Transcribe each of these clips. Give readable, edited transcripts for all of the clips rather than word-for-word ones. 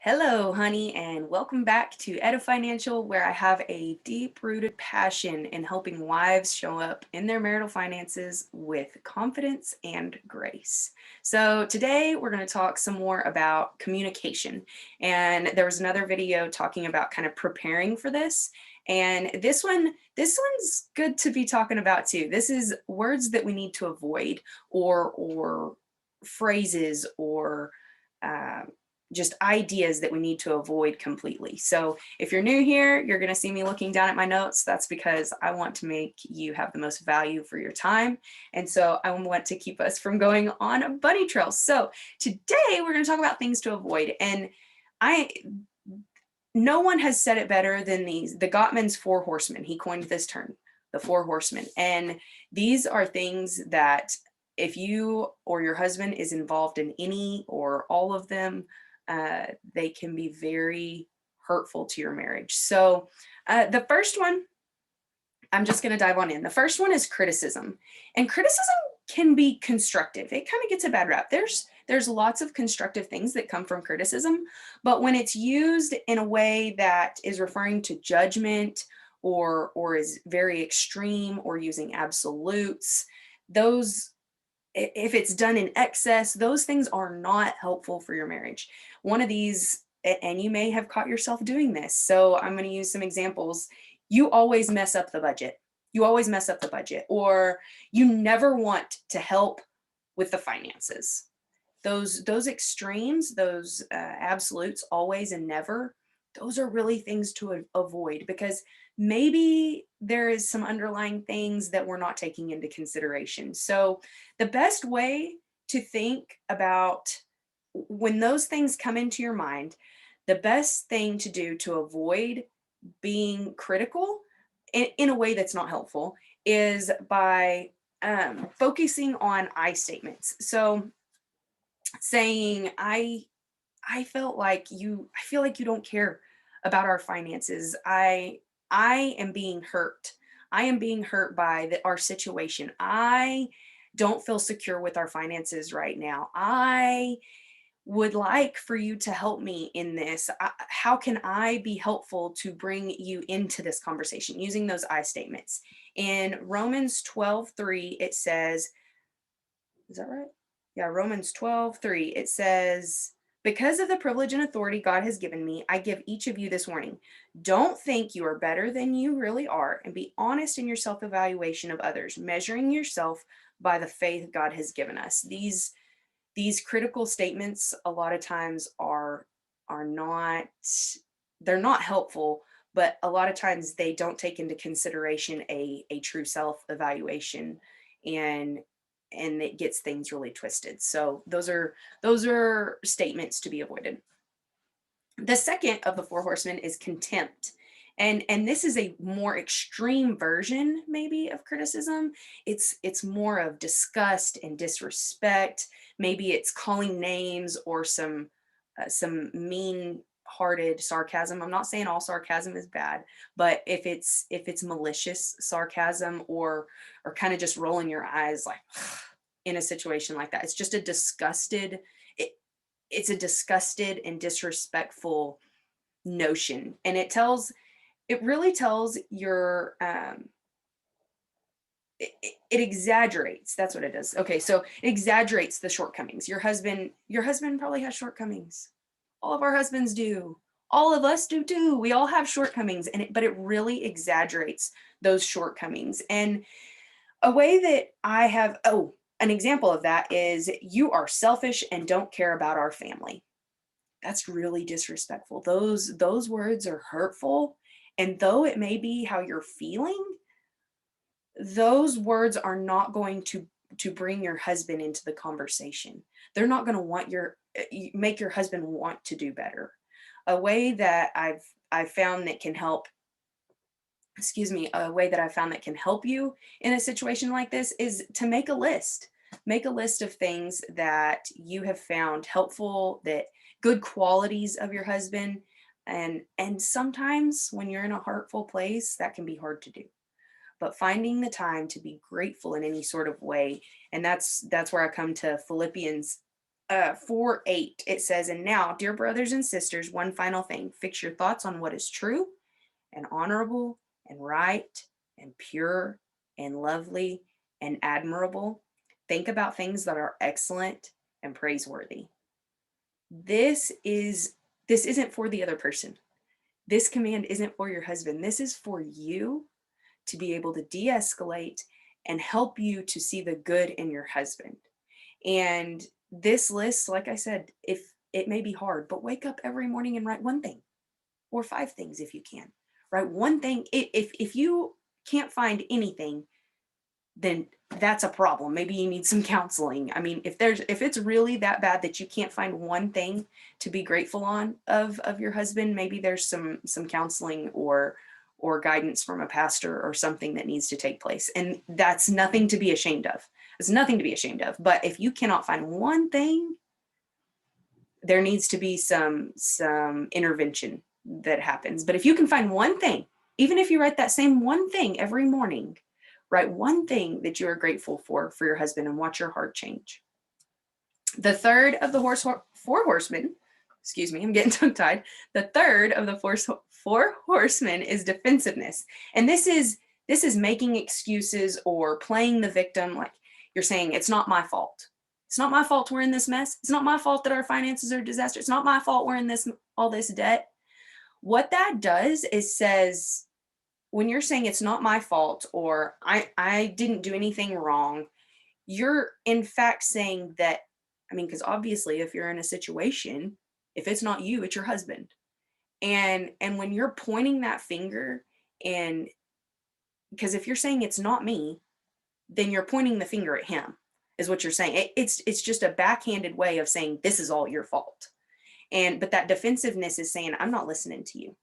Hello, honey, and welcome back to Eda Financial, where I have a deep rooted passion in helping wives show up in their marital finances with confidence and grace. So, today we're going to talk some more about communication. And there was another video talking about kind of preparing for this. And this one's good to be talking about too. This is words that we need to avoid, or phrases, or uh, just ideas that we need to avoid completely. So if you're new here, you're going to see me looking down at my notes. That's because I want to make you have the most value for your time. And so I want to keep us from going on a bunny trail. So today we're going to talk about things to avoid. And I no one has said it better than the Gottman's four horsemen. He coined this term, the four horsemen. And these are things that if you or your husband is involved in any or all of them, they can be very hurtful to your marriage. So the first one, I'm just going to dive on in. The first one is criticism. And criticism can be constructive. It kind of gets a bad rap. There's lots of constructive things that come from criticism, but when it's used in a way that is referring to judgment, or is very extreme, or using absolutes, those, if it's done in excess, those things are not helpful for your marriage. One of these, and you may have caught yourself doing this, so I'm going to use some examples. You always mess up the budget. You always mess up the budget, or you never want to help with the finances. Those extremes, those absolutes, always and never, those are really things to avoid, because maybe there is some underlying things that we're not taking into consideration. So the best way to think about when those things come into your mind, the best thing to do to avoid being critical in a way that's not helpful is by focusing on I statements. So saying, I felt like I feel like you don't care about our finances. I am being hurt. I am being hurt by our situation. I don't feel secure with our finances right now. I would like for you to help me in this. How can I be helpful to bring you into this conversation, using those I statements? In Romans 12:3, it says, is that right? Yeah, Romans 12:3. It says, because of the privilege and authority God has given me, I give each of you this warning. Don't think you are better than you really are, and be honest in your self evaluation of others, measuring yourself by the faith God has given us. These critical statements a lot of times are not, they're not helpful, but a lot of times they don't take into consideration a true self evaluation, and it gets things really twisted. So those are statements to be avoided. The second of the four horsemen is contempt. And this is a more extreme version maybe of criticism. It's more of disgust and disrespect. Maybe it's calling names, or some mean hearted sarcasm. I'm not saying all sarcasm is bad, but if it's malicious sarcasm, or kind of just rolling your eyes like in a situation like that, it's just a disgusted, it, it's a disgusted and disrespectful notion. And it really tells your it exaggerates. That's what it does. Okay, so it exaggerates the shortcomings. Your husband probably has shortcomings. All of our husbands do. All of us do too. We all have shortcomings, but it really exaggerates those shortcomings. And a way that I have, an example of that is, you are selfish and don't care about our family. That's really disrespectful. Those words are hurtful, and though it may be how you're feeling, those words are not going to bring your husband into the conversation. They're not going to make your husband want to do better. A way that I've found that can help, excuse me, a way that I found that can help you in a situation like this is to make a list. Make a list of things that you have found helpful, that good qualities of your husband. And sometimes when you're in a hurtful place, that can be hard to do. But finding the time to be grateful in any sort of way, and that's where I come to Philippians 4:8, it says, "And now, dear brothers and sisters, one final thing. Fix your thoughts on what is true and honorable and right and pure and lovely and admirable. Think about things that are excellent and praiseworthy." This is this isn't for the other person. This command isn't for your husband. This is for you to be able to de-escalate and help you to see the good in your husband. And this list, like I said, if it may be hard, but wake up every morning and write one thing or five things if you can. Write one thing. If you can't find anything, then that's a problem. Maybe you need some counseling. I mean, if it's really that bad that you can't find one thing to be grateful on of your husband, maybe there's some counseling or guidance from a pastor or something that needs to take place. And that's nothing to be ashamed of. It's nothing to be ashamed of. But if you cannot find one thing, there needs to be some intervention that happens. But if you can find one thing, even if you write that same one thing every morning, write one thing that you are grateful for your husband, and watch your heart change. The third of the four horsemen, excuse me, I'm getting tongue tied. The third of the four horsemen is defensiveness. And this is making excuses or playing the victim. Like you're saying, it's not my fault. It's not my fault we're in this mess. It's not my fault that our finances are a disaster. It's not my fault we're in all this debt. What that does is says, when you're saying it's not my fault or I didn't do anything wrong, you're in fact saying that, I mean, because obviously if you're in a situation, if it's not you, it's your husband. And when you're pointing that finger, and because if you're saying it's not me, then you're pointing the finger at him, is what you're saying. It's just a backhanded way of saying this is all your fault. But that defensiveness is saying, I'm not listening to you.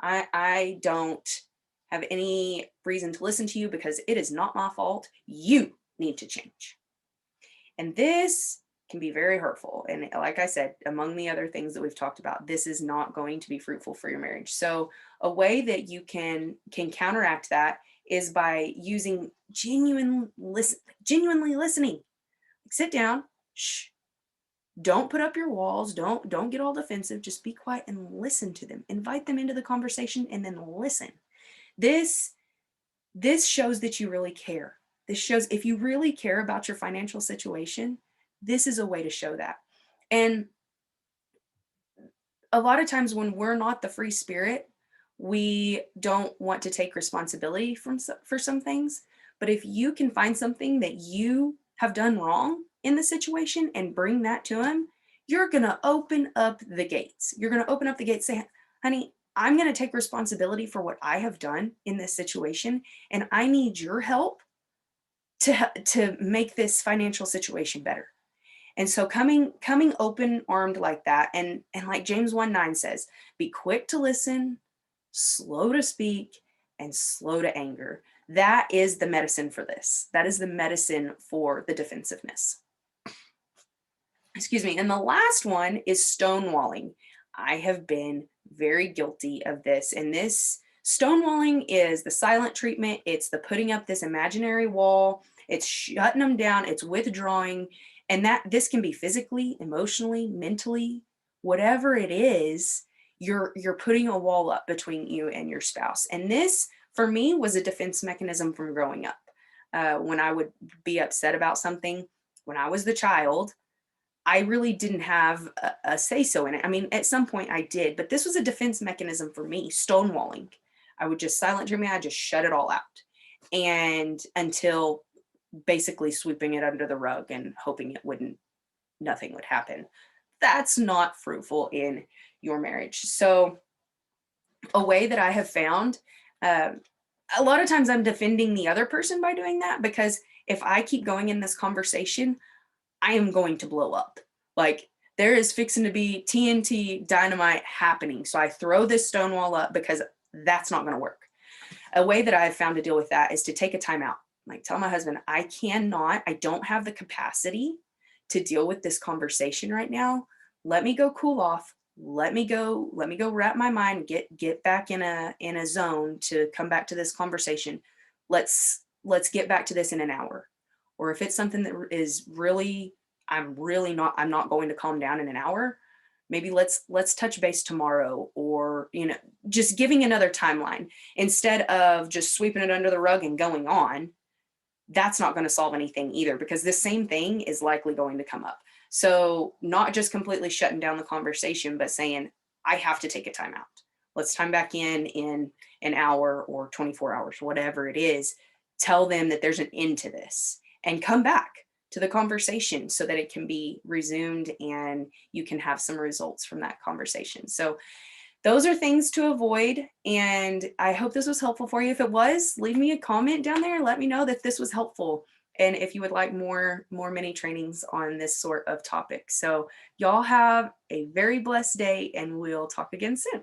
I don't have any reason to listen to you because it is not my fault. You need to change. And this can be very hurtful. And like I said, among the other things that we've talked about, this is not going to be fruitful for your marriage. So a way that you can counteract that is by using genuinely listening. Sit down, shh. Don't put up your walls. Don't get all defensive. Just be quiet and listen to them. Invite them into the conversation and then listen. This shows that you really care. This shows if you really care about your financial situation, this is a way to show that. And a lot of times when we're not the free spirit, we don't want to take responsibility for some things. But if you can find something that you have done wrong in the situation and bring that to him, you're going to open up the gates. You're going to open up the gates, say, honey, I'm going to take responsibility for what I have done in this situation, and I need your help to make this financial situation better. And so coming open armed like that, and like James 1:9 says, be quick to listen, slow to speak, and slow to anger. That is the medicine for this. That is the medicine for the defensiveness. Excuse me. And the last one is stonewalling. I have been very guilty of this. And this stonewalling is the silent treatment. It's the putting up this imaginary wall. It's shutting them down. It's withdrawing. And that this can be physically, emotionally, mentally, whatever it is, you're putting a wall up between you and your spouse. And this, for me, was a defense mechanism from growing up. When I would be upset about something, when I was the child, I really didn't have a say-so in it. I mean, at some point I did, but this was a defense mechanism for me, stonewalling. I would just silent treatment, I just shut it all out. And until basically sweeping it under the rug and hoping nothing would happen. That's not fruitful in your marriage. So a way that I have found, a lot of times I'm defending the other person by doing that, because if I keep going in this conversation, I am going to blow up. Like there is fixing to be TNT dynamite happening. So I throw this stone wall up because that's not going to work. A way that I've found to deal with that is to take a timeout. Like tell my husband, I don't have the capacity to deal with this conversation right now. Let me go cool off. Let me go wrap my mind, get back in a zone to come back to this conversation. Let's get back to this in an hour. Or if it's something that is really I'm not going to calm down in an hour. Maybe let's touch base tomorrow, or just giving another timeline instead of just sweeping it under the rug and going on. That's not going to solve anything either, because this same thing is likely going to come up. So not just completely shutting down the conversation, but saying, I have to take a time out. Let's time back in an hour or 24 hours, whatever it is. Tell them that there's an end to this and come back to the conversation so that it can be resumed and you can have some results from that conversation. So those are things to avoid. And I hope this was helpful for you. If it was, leave me a comment down there and let me know that this was helpful. And if you would like more mini trainings on this sort of topic. So y'all have a very blessed day, and we'll talk again soon.